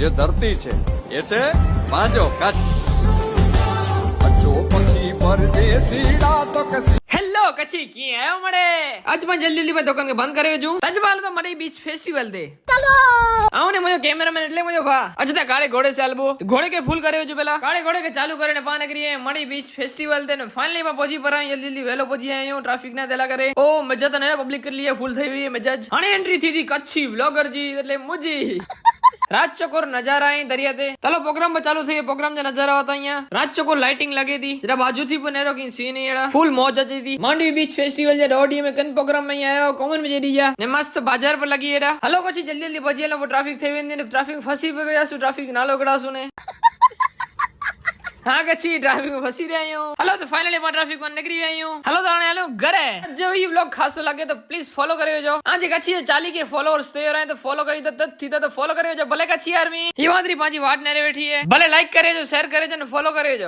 જે ધરતી છે એ છે પાંજો કચ્છ કચ્છો પછી પરદેસીડા તો કસી હેલો કચ્છી કી આયો મળે આજ પણ જલ્દી જલ્દી દુકાન કે બંધ કર્યો છું તજવાલ તો મરી બીચ ફેસ્ટિવલ દે ચલો આવો ને મજો કેમેરામેન એટલે મજો ભા અજતા કાળે ઘોડે से आलबो घोड़े के फूल કર્યો છું પેલા કાળે ઘોડે કે ચાલુ કરીને પાને કરીએ મળી બીચ ફેસ્ટિવલ દે ને ફાઇનલી માં પહોંચી પર જલ્દી જલ્દી વેલો પહોંચી આયો ટ્રાફિક ના દેલા કરે ઓ મજા તો ને પબ્લિક કરી લીએ ફૂલ થઈ हुई है મજા જ અને એન્ટ્રી થી કચ્છી વ્લોગર જી એટલે મુજી रात चकोर नजारा है दरिया ते चलो प्रोग्राम में चालू थी प्रोग्राम जो नजारा होता है यहाँ रात चकोर लाइटिंग लगी थी जरा बाजू थी पर नेरो की सीन है फुल मौज अची थी मांडवी बीच फेस्टिवल जे डोडी में कन प्रोग्राम में आयो कॉमन में जे दिया ने मस्त बाजार पर लगी है हेलो कच्छी जल्दी जल्दी पहुंची लो ट्रैफिक थई वेंदी ने ट्रैफिक फसी पे गयासु ट्रैफिक नालो कडासु ने हाँ कच्छी ट्रैफिक में फंसी रहे हूँ हेलो तो फाइनली मैं ट्रैफिक में निकली आई हूँ हेलो तो हेलो घरे जो ये व्लॉग खास लगे तो प्लीज फॉलो करियो जो आज कच्छी 40 के फॉलोअर्स थे रहे तो फॉलो करी तो थी तो फॉलो करियो जो भले कच्छी आर्मी ये मात्री पांची वाट नेरे बैठी है भले लाइक करे जो शेयर करे जो फॉलो करियो जो